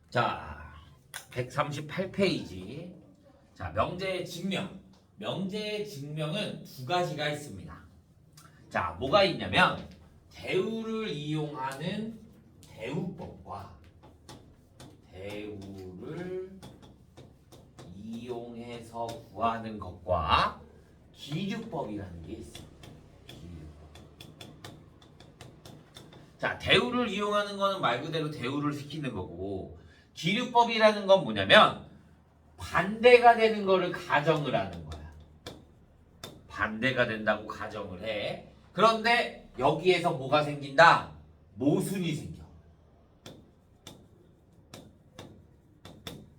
자, 138페이지. 자, 명제의 증명. 명제의 증명은 두 가지가 있습니다. 자, 뭐가 있냐면 대우를 이용하는 대우법과 대우를 이용해서 구하는 것과 기류법이라는 게 있어요. 자, 대우를 이용하는 거는 말 그대로 대우를 시키는 거고, 기류법이라는 건 뭐냐면 반대가 되는 거를 가정을 하는 거야. 반대가 된다고 가정을 해. 그런데 여기에서 뭐가 생긴다? 모순이 생겨.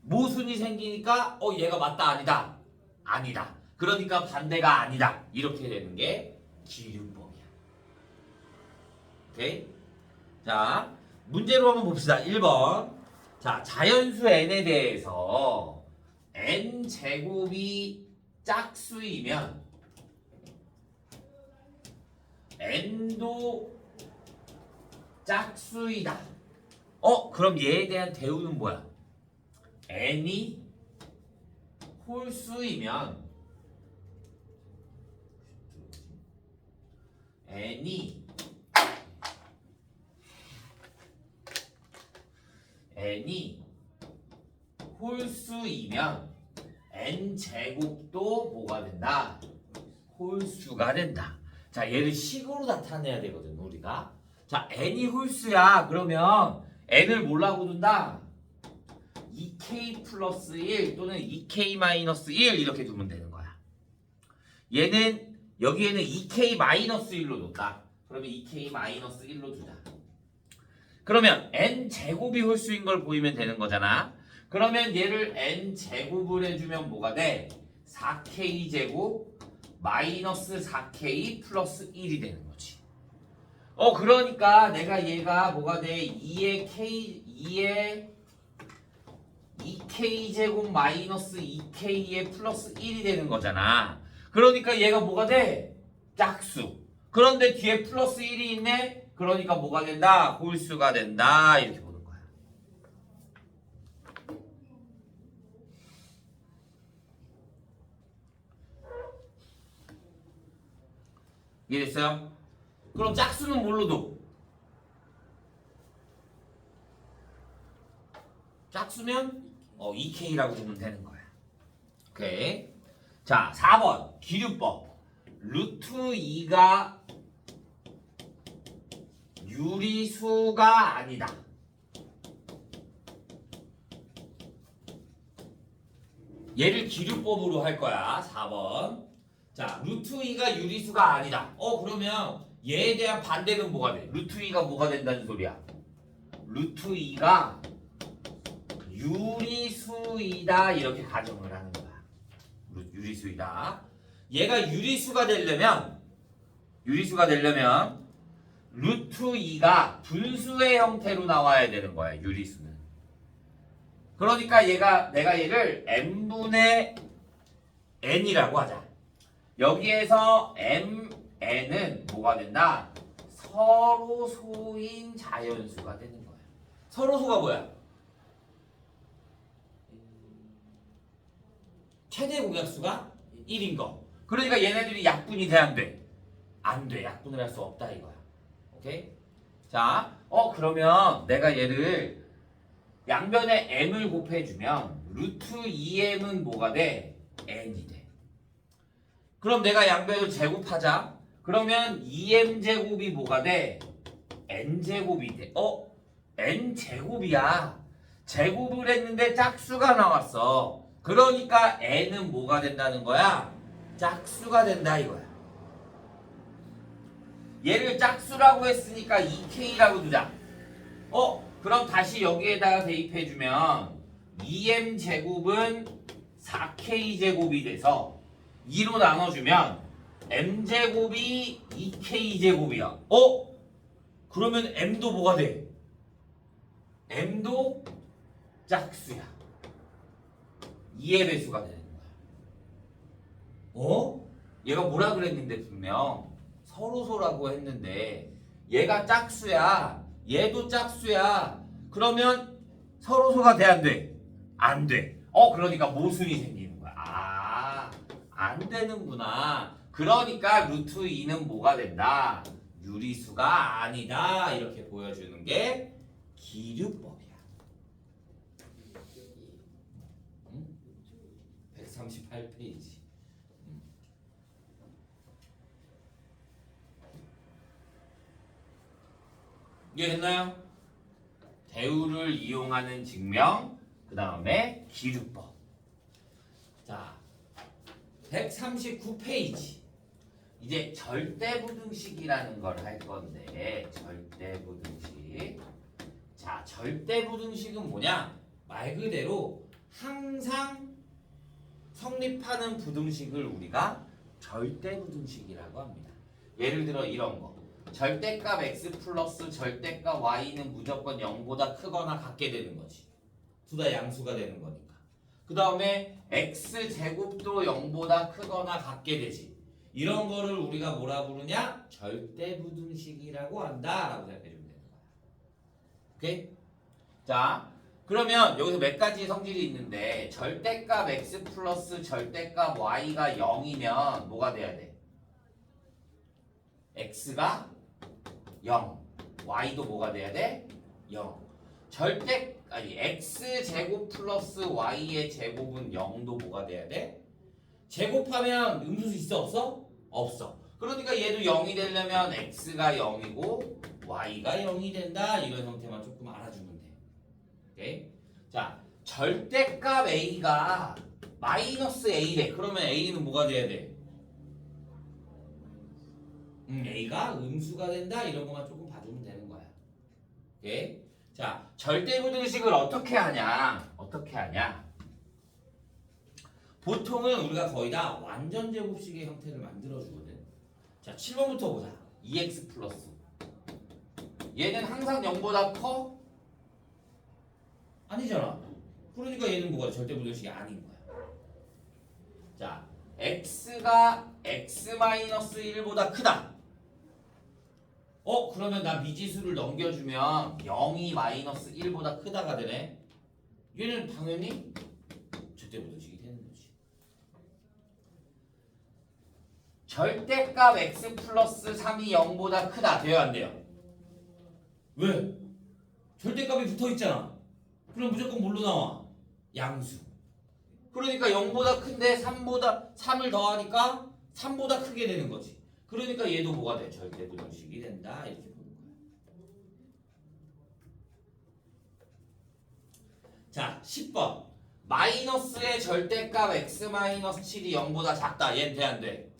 모순이 생기니까 얘가 맞다 아니다. 아니다. 그러니까 반대가 아니다. 이렇게 되는 게 기류법이야. 오케이? 자, 문제로 한번 봅시다. 1번. 자, 자연수 n에 대해서 n제곱이 짝수이면 n도 짝수이다. 그럼 얘에 대한 대우는 뭐야? n이 홀수이면 n이 홀수이면 n제곱도 뭐가 된다? 홀수가 된다. 자, 얘를 식으로 나타내야 되거든, 우리가. 자, n이 홀수야. 그러면 n을 뭐라고 둔다? 2k 플러스 1 또는 2k 마이너스 1 이렇게 두면 되는 거야. 얘는 여기에는 2k 마이너스 1로 뒀다. 그러면 2k 마이너스 1로 두자. 그러면 n제곱이 홀수인 걸 보이면 되는 거잖아. 그러면 얘를 n제곱을 해주면 뭐가 돼? 4k제곱 마이너스 4k 플러스 1이 되는 거지. 그러니까 내가 얘가 뭐가 돼? 2의 2k제곱 마이너스 2k의 플러스 1이 되는 거잖아. 그러니까 얘가 뭐가 돼? 짝수. 그런데 뒤에 플러스 1이 있네? 그러니까 뭐가 된다? 홀수가 된다. 이렇게 보는 거야. 이해됐어요? 그럼 짝수는 뭘로 둬? 짝수면 2K라고 보면 되는 거야. 오케이. 자, 4번 기류법. 루트 2가 유리수가 아니다. 얘를 기류법으로 할 거야. 4번. 자, 루트 2가 유리수가 아니다. 그러면 얘에 대한 반대는 뭐가 돼? 루트 2가 뭐가 된다는 소리야? 루트 2가 유리수이다. 이렇게 가정을 하는 거야. 유리수이다. 얘가 유리수가 되려면 루트 2가 분수의 형태로 나와야 되는 거야. 유리수는. 그러니까 내가 얘를 n분의 n이라고 하자. 여기에서 n은 뭐가 된다? 서로소인 자연수가 되는 거야. 서로소가 뭐야? 최대 공약수가 1인 거. 그러니까 얘네들이 약분이 돼, 안 돼? 안 돼. 약분을 할 수 없다 이거야. 오케이? 자, 그러면 내가 얘를 양변에 m을 곱해주면 루트 2m은 뭐가 돼? n이 돼. 그럼 내가 양변을 제곱하자. 그러면 2m제곱이 뭐가 돼? n제곱이 돼. n제곱이야. 제곱을 했는데 짝수가 나왔어. 그러니까 n은 뭐가 된다는 거야? 짝수가 된다 이거야. 얘를 짝수라고 했으니까 2k라고 두자. 그럼 다시 여기에다가 대입해주면 2m제곱은 4k제곱이 돼서 2로 나눠주면 m제곱이 2k제곱이야. 그러면 m도 뭐가 돼? m도 짝수야. 2의 배수가 되는 거야. 얘가 뭐라 그랬는데 분명 서로소라고 했는데 얘가 짝수야. 얘도 짝수야. 그러면 서로소가 돼, 안 돼? 안 돼. 그러니까 모순이 생기는 거야. 아, 안 되는구나. 그러니까 루트 2는 뭐가 된다? 유리수가 아니다. 이렇게 보여주는 게 기류법이야. 138페이지. 이해됐나요? 대우를 이용하는 증명, 그 다음에 기류법. 자, 139페이지. 이제 절대부등식이라는 걸 할 건데, 절대부등식. 자, 절대부등식은 뭐냐? 말 그대로 항상 성립하는 부등식을 우리가 절대부등식이라고 합니다. 예를 들어 이런 거. 절대값 x 플러스 절대값 y는 무조건 0보다 크거나 같게 되는 거지. 둘 다 양수가 되는 거니까. 그 다음에 x제곱도 0보다 크거나 같게 되지. 이런 거를 우리가 뭐라 부르냐? 절대부등식이라고 한다 라고 생각해주면 되는 거야. 오케이? 자, 그러면 여기서 몇 가지 성질이 있는데 절대값 x 플러스 절대값 y가 0이면 뭐가 돼야 돼? x가 0, y도 뭐가 돼야 돼? 0. x제곱 플러스 y의 제곱은 0도 뭐가 돼야 돼? 제곱하면 음수수 있어 없어? 없어. 그러니까 얘도 0이 되려면 x가 0이고 y가 0이 된다. 이런 형태만 조금 알아주면 돼. 오케이? 자, 절대값 a가 마이너스 a래. 그러면 a는 뭐가 돼야 돼? a가 음수가 된다. 이런 것만 조금 봐주면 되는 거야. 오케이? 자, 절대부등식을 어떻게 하냐? 어떻게 하냐? 보통은 우리가 거의 다 완전 제곱식의 형태를 만들어주거든. 자, 7번부터 보자. 2x 플러스. 얘는 항상 0보다 커? 아니잖아. 그러니까 얘는 뭐가 절대부등식이 아닌 거야. 자, x가 x-1보다 크다. 그러면 나 미지수를 넘겨주면 0이 마이너스 1보다 크다가 되네. 얘는 당연히 절대부등식이 되는 거지. 절대값 x 플러스 3이 0보다 크다. 돼요 안 돼요? 왜? 절대값이 붙어있잖아. 그럼 무조건 뭘로 나와? 양수. 그러니까 0보다 큰데 3을 더하니까 3보다 크게 되는 거지. 그러니까 얘도 뭐가 돼? 절대부등식이 된다. 이렇게 보는 거야. 자, 10번. 마이너스의 절대값 x-7이 0보다 작다. 얘는 돼, 안 돼?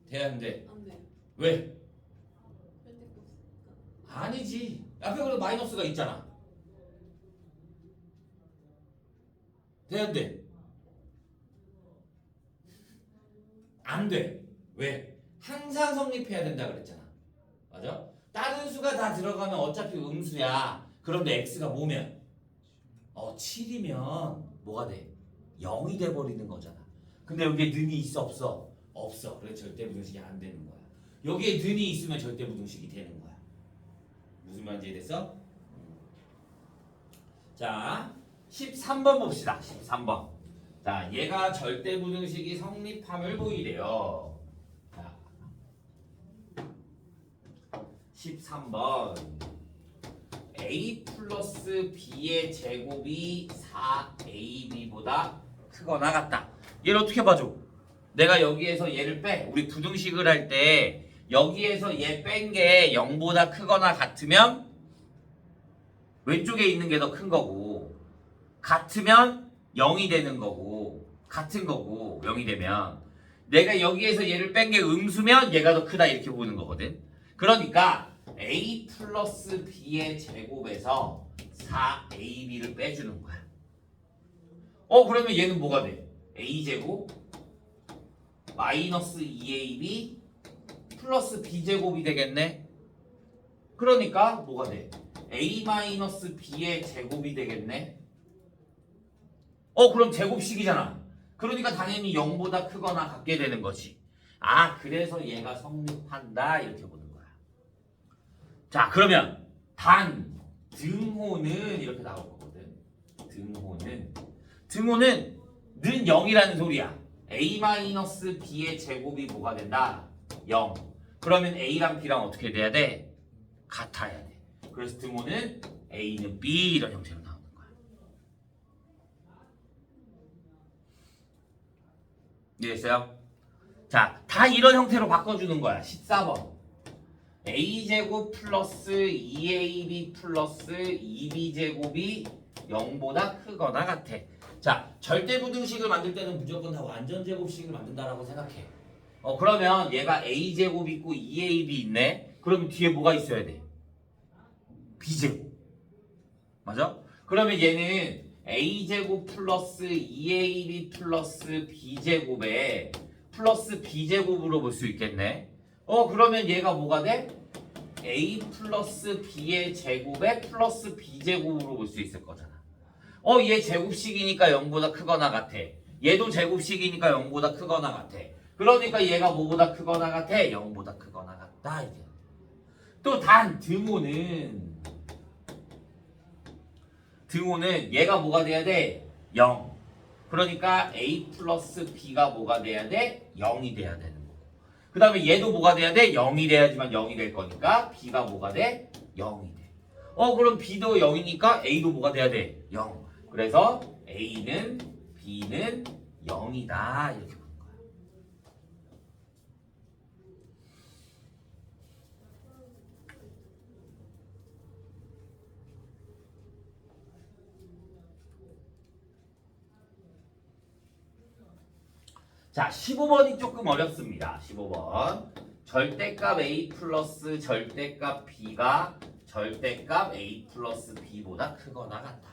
돼, 안 돼? 안 돼. 왜? 절대값 없으니까. 아니지. 앞에 그래도 마이너스가 있잖아. 돼, 안 돼? 안 돼. 왜? 항상 성립해야 된다 그랬잖아. 맞아? 다른 수가 다 들어가면 어차피 음수야. 그런데 x가 뭐면? 7이면 뭐가 돼? 0이 돼버리는 거잖아. 근데 여기에 는이 있어 없어? 없어. 그래서 절대부등식이 안 되는 거야. 여기에 는이 있으면 절대부등식이 되는 거야. 무슨 말인지 이해됐어? 자, 13번 봅시다. 13번. 자, 얘가 절대부등식이 성립함을 보이래요. 자, 13번. a 플러스 b의 제곱이 4ab보다 크거나 같다. 얘를 어떻게 봐줘? 내가 여기에서 얘를 빼. 우리 부등식을 할 때 여기에서 얘 뺀 게 0보다 크거나 같으면 왼쪽에 있는 게 더 큰 거고, 같으면 0이 되는 거고, 같은 거고 0이 되면 내가 여기에서 얘를 뺀 게 음수면 얘가 더 크다 이렇게 보는 거거든. 그러니까 a 플러스 b의 제곱에서 4ab를 빼주는 거야. 그러면 얘는 뭐가 돼? a제곱 마이너스 2ab 플러스 b제곱이 되겠네. 그러니까 뭐가 돼? a 마이너스 b의 제곱이 되겠네. 그럼 제곱식이잖아. 그러니까 당연히 0보다 크거나 같게 되는 거지. 아, 그래서 얘가 성립한다 이렇게 보는 거야. 자, 그러면 단 등호는 이렇게 나올 거거든. 등호는 는 0이라는 소리야. a-b의 제곱이 뭐가 된다? 0. 그러면 a랑 b랑 어떻게 돼야 돼? 같아야 돼. 그래서 등호는 a는 b 이런 형태로 나오는 거야. 이해했어요? 자, 다 이런 형태로 바꿔주는 거야. 14번. a제곱 플러스 2ab 플러스 2b제곱이 0보다 크거나 같아. 자, 절대부등식을 만들 때는 무조건 다 완전제곱식을 만든다라고 생각해. 그러면 얘가 a제곱 있고 2ab 있네. 그러면 뒤에 뭐가 있어야 돼? b제곱. 맞아? 그러면 얘는 a제곱 플러스 2ab 플러스 b제곱에 플러스 b제곱으로 볼 수 있겠네. 그러면 얘가 뭐가 돼? a 플러스 b의 제곱에 플러스 b제곱으로 볼 수 있을 거잖아. 얘 제곱식이니까 0보다 크거나 같아. 얘도 제곱식이니까 0보다 크거나 같아. 그러니까 얘가 뭐보다 크거나 같아? 0보다 크거나 같다. 이제. 또 단 등호는 얘가 뭐가 돼야 돼? 0. 그러니까 a 플러스 b가 뭐가 돼야 돼? 0이 돼야 되는 거고. 그 다음에 얘도 뭐가 돼야 돼? 0이 돼야지만 0이 될 거니까 b가 뭐가 돼? 0이 돼. 그럼 b도 0이니까 a도 뭐가 돼야 돼? 0. 그래서 a는 b는 0이다 이렇게 보는 거야. 자, 15번이 조금 어렵습니다. 15번. 절대값 a 플러스 절대값 b가 절대값 a 플러스 b보다 크거나 같다.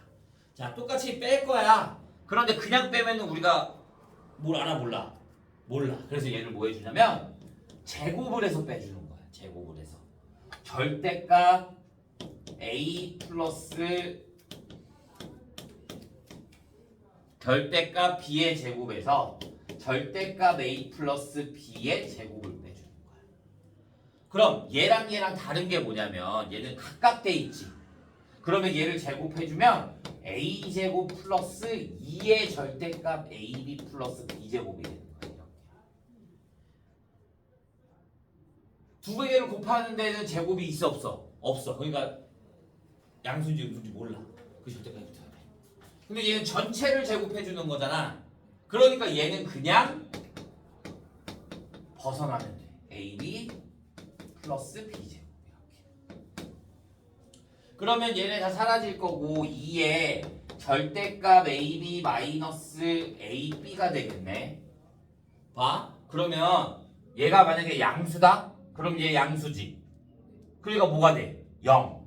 자, 똑같이 뺄 거야. 그런데 그냥 빼면 우리가 뭘 알아? 몰라. 그래서 얘를 뭐 해주냐면 제곱을 해서 빼주는 거야. 제곱을 해서. 절대값 a 플러스 절대값 b의 제곱에서 절대값 a 플러스 b의 제곱을 빼주는 거야. 그럼 얘랑 다른 게 뭐냐면 얘는 가깝게 있지. 그러면 얘를 제곱해주면 a제곱 플러스 2의 절대값 ab 플러스 b제곱이 되는 거야. 이렇게. 두 개를 곱하는 데는 제곱이 있어 없어? 없어. 그러니까 양수인지 음수인지 몰라. 그 절대값이 붙어야 돼. 근데 얘는 전체를 제곱해주는 거잖아. 그러니까 얘는 그냥 벗어나면 돼. ab 플러스 b제곱. 그러면 얘네 다 사라질 거고 2에 절대값 ab 마이너스 ab가 되겠네. 봐. 그러면 얘가 만약에 양수다? 그럼 얘 양수지. 그러니까 뭐가 돼? 0.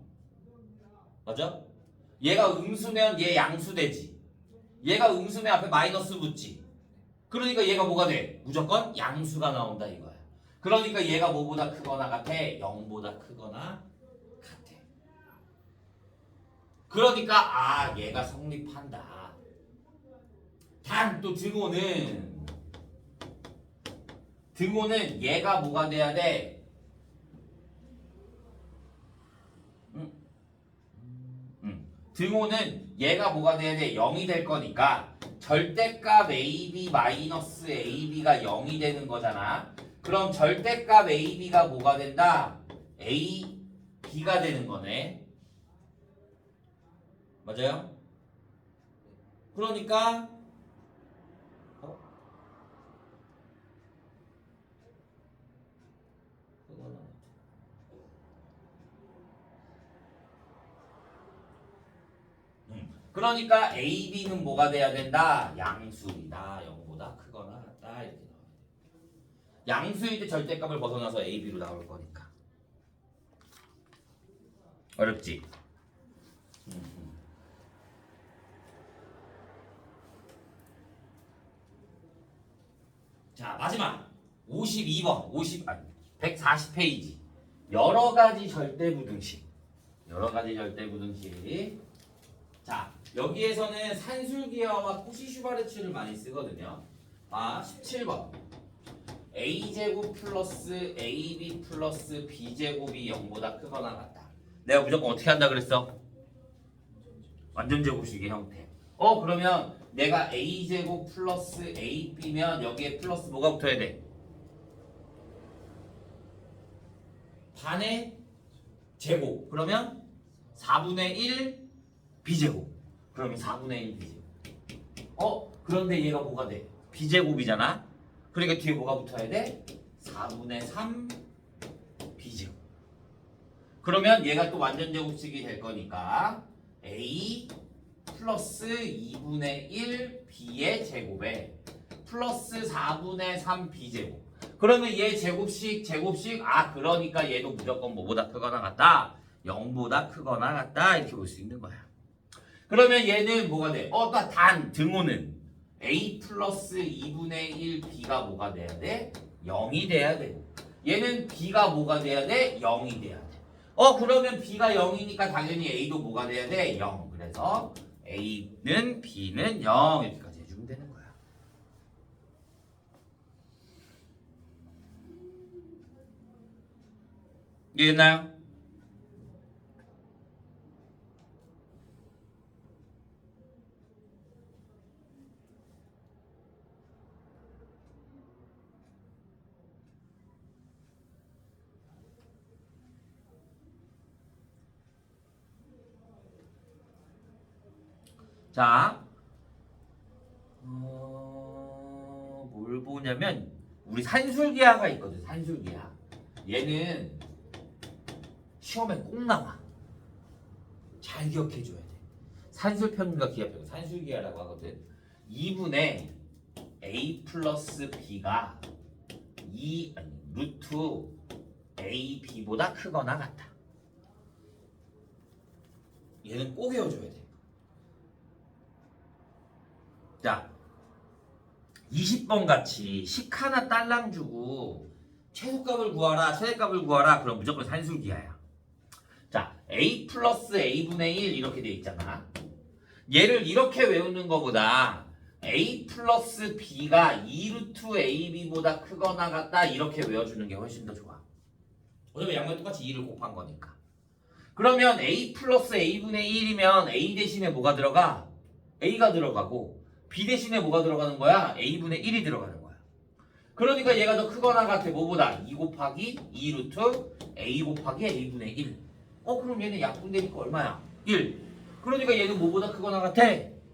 맞아? 얘가 음수면 얘 양수되지. 얘가 음수면 앞에 마이너스 붙지. 그러니까 얘가 뭐가 돼? 무조건 양수가 나온다 이거야. 그러니까 얘가 뭐보다 크거나 같아? 0보다 크거나 같아. 그러니까 얘가 성립한다. 단 또 등호는 얘가 뭐가 돼야 돼? 등호는 얘가 뭐가 돼야 돼? 0이 될 거니까 절대값 ab 마이너스 ab가 0이 되는 거잖아. 그럼 절대값 ab가 뭐가 된다? ab가 되는 거네. 맞아요? 그러니까 그러니까 AB는 뭐가 돼야 된다? 양수이다. 0보다 크거나 같다. 이렇게 나와야 돼. 양수일 때 절대값을 벗어나서 AB로 나올 거니까. 어렵지? 자, 마지막 52번 140페이지 여러가지 절대부등식. 자, 여기에서는 산술기하와 코시 슈바르츠를 많이 쓰거든요. 17번. a제곱 플러스 ab 플러스 b제곱이 0보다 크거나 같다. 내가 무조건 어떻게 한다 그랬어? 완전 제곱식의 형태. 그러면 내가 a제곱 플러스 ab면 여기에 플러스 뭐가 붙어야 돼? 반의 제곱. 그러면 4분의 1 b제곱. 그러면 4분의 1 b제곱. 그런데 얘가 뭐가 돼? b제곱이잖아. 그러니까 뒤에 뭐가 붙어야 돼? 4분의 3 b제곱. 그러면 얘가 또 완전 제곱식이 될 거니까 a 플러스 2분의 1 b의 제곱에 플러스 4분의 3 b제곱. 그러면 얘 제곱식 그러니까 얘도 무조건 뭐보다 크거나 같다? 0보다 크거나 같다 이렇게 볼 수 있는 거야. 그러면 얘는 뭐가 돼? 단 등호는 a 플러스 2분의 1 b가 뭐가 돼야 돼? 0이 돼야 되고 얘는 b가 뭐가 돼야 돼? 0이 돼야 돼. 그러면 b가 0이니까 당연히 a도 뭐가 돼야 돼? 0. 그래서 a는 b는 0 이렇게까지 해주면 되는 거야. 이해됐나요? 자, 뭘 보냐면 우리 산술기하가 있거든. 산술기하. 얘는 시험에 꼭 나와. 잘 기억해줘야 돼. 산술평균과 기하평균, 산술기하라고 하거든. 2분의 a 플러스 b가 루트 ab보다 크거나 같다. 얘는 꼭 외워줘야 돼. 자, 20번 같이 식 하나 딸랑 주고 최소값을 구하라, 최대값을 구하라. 그럼 무조건 산술기하야. 자, a 플러스 a분의 1 이렇게 돼 있잖아. 얘를 이렇게 외우는 것보다 a 플러스 b가 2루트 ab보다 크거나 같다 이렇게 외워주는 게 훨씬 더 좋아. 어차피 양면 똑같이 2를 곱한 거니까. 그러면 a 플러스 a분의 1이면 a 대신에 뭐가 들어가? a가 들어가고 b 대신에 뭐가 들어가는 거야? a분의 1이 들어가는 거야. 그러니까 얘가 더 크거나 같아. 뭐보다? 2 곱하기 2루트 a 곱하기 a분의 1. 그럼 얘는 약분되니까 얼마야? 1. 그러니까 얘는 뭐보다 크거나 같아?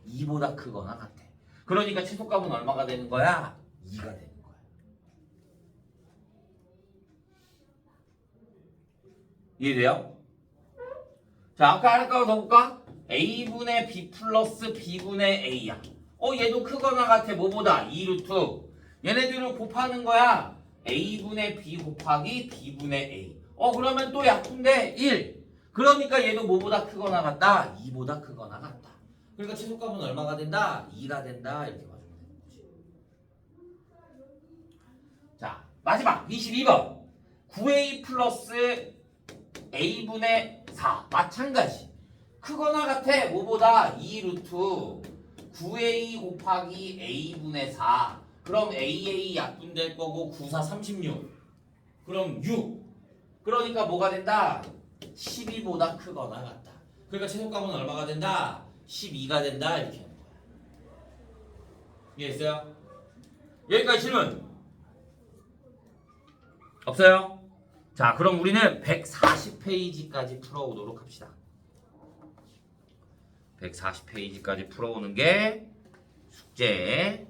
2보다 크거나 같아. 그러니까 최소값은 얼마가 되는 거야? 2가 되는 거야. 이해돼요? 자, 아까 하나값을 넣어볼까? a분의 b 플러스 b분의 a야. 얘도 크거나 같아. 뭐보다? 2루트. 얘네들을 곱하는 거야. a분의 b 곱하기 b분의 a. 그러면 또 약분돼. 1. 그러니까 얘도 뭐보다 크거나 같다? 2보다 크거나 같다. 그러니까 최소값은 얼마가 된다? 2가 된다. 이렇게 봐주면 되는 거지. 자, 마지막 22번. 9a 플러스 a분의 4. 마찬가지. 크거나 같아. 뭐보다? 2루트 9a 곱하기 a분의 4. 그럼 aa 약분될 거고 9, 4, 36. 그럼 6. 그러니까 뭐가 된다? 12보다 크거나 같다. 그러니까 최소값은 얼마가 된다? 12가 된다. 이렇게 하는 거야. 이해했어요? 여기까지 질문 없어요? 자, 그럼 우리는 140페이지까지 풀어오도록 합시다. 140페이지까지 풀어오는 게 숙제